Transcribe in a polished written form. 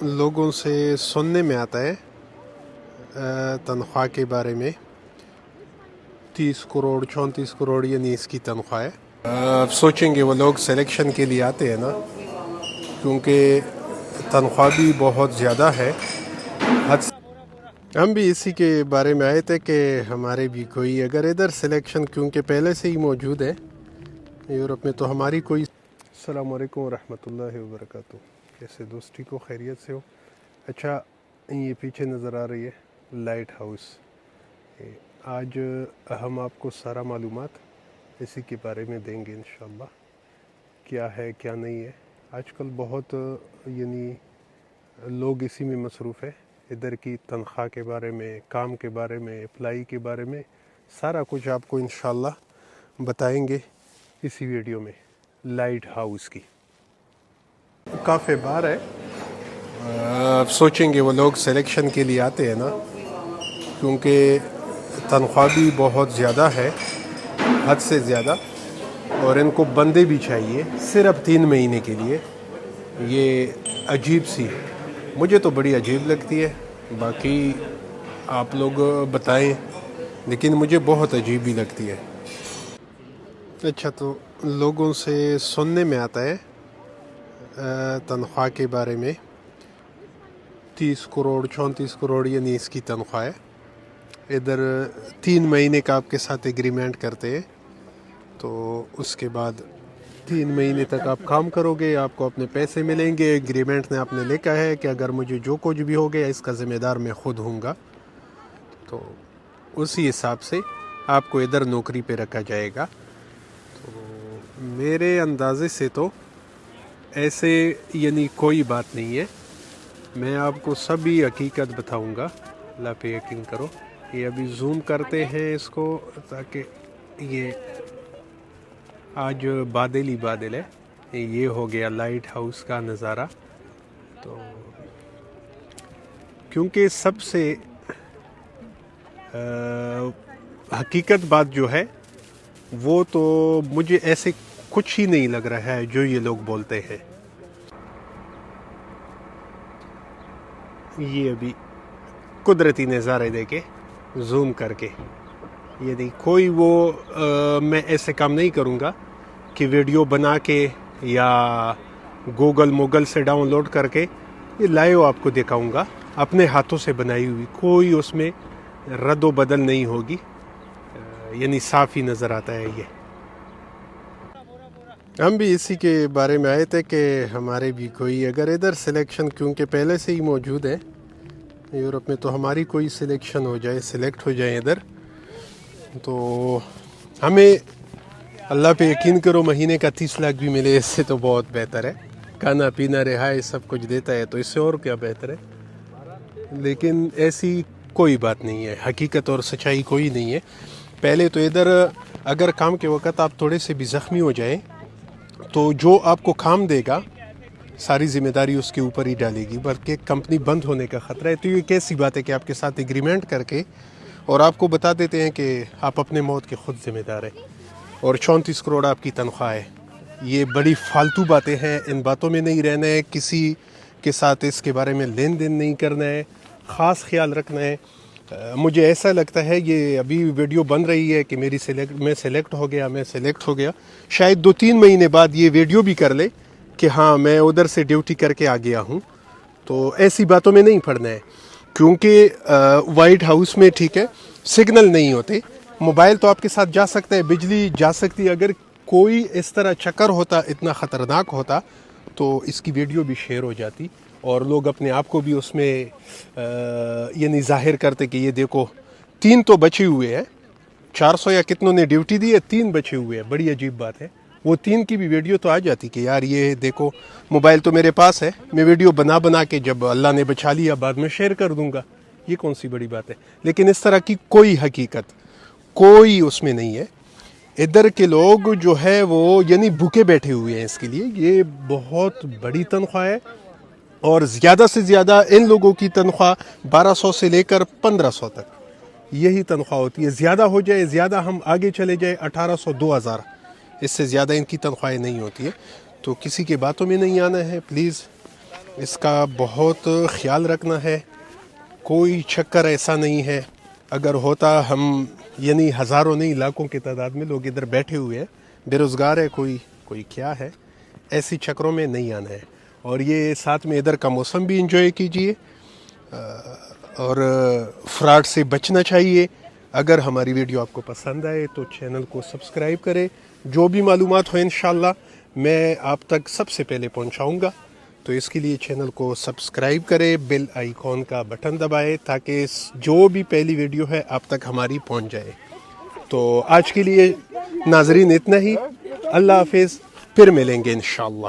لوگوں سے سننے میں آتا ہے تنخواہ کے بارے میں 30 کروڑ 34 کروڑ یعنی اس کی تنخواہ ہے۔ آپ سوچیں گے وہ لوگ سلیکشن کے لیے آتے ہیں نا، کیونکہ تنخواہ بھی بہت زیادہ ہے حد سے۔ ہم بھی اسی کے بارے میں آئے تھے کہ ہمارے بھی کوئی اگر ادھر سلیکشن کیونکہ پہلے سے ہی موجود ہے یورپ میں، تو ہماری کوئی۔ السلام علیکم ورحمۃ اللہ وبرکاتہ، کیسے دوستی کو خیریت سے ہو؟ اچھا، یہ پیچھے نظر آ رہی ہے لائٹ ہاؤس۔ آج ہم آپ کو سارا معلومات اسی کے بارے میں دیں گے انشاءاللہ، کیا ہے کیا نہیں ہے۔ آج کل بہت یعنی لوگ اسی میں مصروف ہے، ادھر کی تنخواہ کے بارے میں، کام کے بارے میں، اپلائی کے بارے میں سارا کچھ آپ کو انشاءاللہ بتائیں گے اسی ویڈیو میں۔ لائٹ ہاؤس کی کافی بار ہے، آپ سوچیں گے وہ لوگ سلیکشن کے لیے آتے ہیں نا، کیونکہ تنخواہ بھی بہت زیادہ ہے حد سے زیادہ، اور ان کو بندے بھی چاہیے صرف 3 مہینے کے لیے۔ یہ عجیب سی، مجھے تو بڑی عجیب لگتی ہے، باقی آپ لوگ بتائیں، لیکن مجھے بہت عجیب ہی لگتی ہے۔ اچھا، تو لوگوں سے سننے میں آتا ہے تنخواہ کے بارے میں 30 کروڑ 34 کروڑ یعنی اس کی تنخواہ ہے۔ ادھر 3 مہینے کا آپ کے ساتھ ایگریمنٹ کرتے ہیں، تو اس کے بعد 3 مہینے تک آپ کام کرو گے، آپ کو اپنے پیسے ملیں گے۔ ایگریمنٹ نے آپ نے لکھا ہے کہ اگر مجھے جو کچھ بھی ہو گیا اس کا ذمہ دار میں خود ہوں گا، تو اسی حساب سے آپ کو ادھر نوکری پہ رکھا جائے گا۔ تو میرے اندازے سے تو ایسے یعنی کوئی بات نہیں ہے، میں آپ کو سبھی حقیقت بتاؤں گا، اللہ پہ یقین کرو۔ یہ ابھی زوم کرتے ہیں اس کو تاکہ یہ آج بادل ہی بادل ہے۔ یہ ہو گیا لائٹ ہاؤس کا نظارہ۔ تو کیونکہ سب سے حقیقت بات جو ہے وہ تو مجھے ایسے کچھ ہی نہیں لگ رہا ہے جو یہ لوگ بولتے ہیں۔ یہ ابھی قدرتی نظارے دیکھے زوم کر کے، یعنی کوئی وہ میں ایسے کام نہیں کروں گا کہ ویڈیو بنا کے یا گوگل سے ڈاؤن لوڈ کر کے یہ لائیو آپ کو دکھاؤں گا، اپنے ہاتھوں سے بنائی ہوئی، کوئی اس میں رد و بدل نہیں ہوگی، یعنی صاف ہی نظر آتا ہے۔ یہ ہم بھی اسی کے بارے میں آئے تھے کہ ہمارے بھی کوئی اگر ادھر سلیکشن کیونکہ پہلے سے ہی موجود ہے یورپ میں، تو ہماری کوئی سلیکشن ہو جائے، سلیکٹ ہو جائے ادھر، تو ہمیں اللہ پہ یقین کرو مہینے کا 30 لاکھ بھی ملے، اس سے تو بہت بہتر ہے۔ کھانا پینا رہائش سب کچھ دیتا ہے تو اس سے اور کیا بہتر ہے۔ لیکن ایسی کوئی بات نہیں ہے، حقیقت اور سچائی کوئی نہیں ہے۔ پہلے تو ادھر اگر کام کے وقت آپ تھوڑے سے بھی زخمی ہو جائیں تو جو آپ کو کام دے گا ساری ذمہ داری اس کے اوپر ہی ڈالے گی، بلکہ کمپنی بند ہونے کا خطرہ ہے۔ تو یہ کیسی بات ہے کہ آپ کے ساتھ ایگریمنٹ کر کے اور آپ کو بتا دیتے ہیں کہ آپ اپنے موت کے خود ذمہ دار ہیں، اور 34 کروڑ آپ کی تنخواہ ہے۔ یہ بڑی فالتو باتیں ہیں، ان باتوں میں نہیں رہنا ہے، کسی کے ساتھ اس کے بارے میں لین دین نہیں کرنا ہے، خاص خیال رکھنا ہے۔ مجھے ایسا لگتا ہے یہ ابھی ویڈیو بن رہی ہے کہ میں سلیکٹ ہو گیا، شاید 2-3 مہینے بعد یہ ویڈیو بھی کر لے کہ ہاں میں ادھر سے ڈیوٹی کر کے آ گیا ہوں۔ تو ایسی باتوں میں نہیں پڑنا ہے، کیونکہ وائٹ ہاؤس میں ٹھیک ہے سگنل نہیں ہوتے، موبائل تو آپ کے ساتھ جا سکتا ہے، بجلی جا سکتی ہے۔ اگر کوئی اس طرح چکر ہوتا، اتنا خطرناک ہوتا، تو اس کی ویڈیو بھی شیئر ہو جاتی اور لوگ اپنے آپ کو بھی اس میں یعنی ظاہر کرتے کہ یہ دیکھو 3 تو بچے ہوئے ہیں، 400 یا کتنوں نے ڈیوٹی دی ہے، 3 بچے ہوئے ہیں۔ بڑی عجیب بات ہے، وہ 3 کی بھی ویڈیو تو آ جاتی کہ یار یہ دیکھو، موبائل تو میرے پاس ہے، میں ویڈیو بنا کے جب اللہ نے بچا لیا بعد میں شیئر کر دوں گا، یہ کون سی بڑی بات ہے۔ لیکن اس طرح کی کوئی حقیقت کوئی اس میں نہیں ہے۔ ادھر کے لوگ جو ہے وہ یعنی بھوکے بیٹھے ہوئے ہیں اس کے لیے۔ یہ بہت بڑی تنخواہ ہے، اور زیادہ سے زیادہ ان لوگوں کی تنخواہ 1200 سے لے کر 1500 تک یہی تنخواہ ہوتی ہے۔ زیادہ ہو جائے، زیادہ ہم آگے چلے جائے 1800 2000، اس سے زیادہ ان کی تنخواہیں نہیں ہوتی ہے۔ تو کسی کے باتوں میں نہیں آنا ہے پلیز، اس کا بہت خیال رکھنا ہے. کوئی چکر ایسا نہیں ہے، اگر ہوتا ہم یعنی ہزاروں نہیں لاکھوں کی تعداد میں لوگ ادھر بیٹھے ہوئے ہیں، بے روزگار ہے، کوئی کیا ہے، ایسی چکروں میں نہیں آنا ہے. اور یہ ساتھ میں ادھر کا موسم بھی انجوائے کیجئے، اور فراڈ سے بچنا چاہیے. اگر ہماری ویڈیو آپ کو پسند آئے تو چینل کو سبسکرائب کرے. جو بھی معلومات ہو انشاءاللہ میں آپ تک سب سے پہلے پہنچاؤں گا. تو اس کے لیے چینل کو سبسکرائب کرے، بیل آئیکن کا بٹن دبائے تاکہ جو بھی پہلی ویڈیو ہے آپ تک ہماری پہنچ جائے. تو آج کے لیے ناظرین اتنا ہی. اللہ حافظ، پھر ملیں گے انشاءاللہ.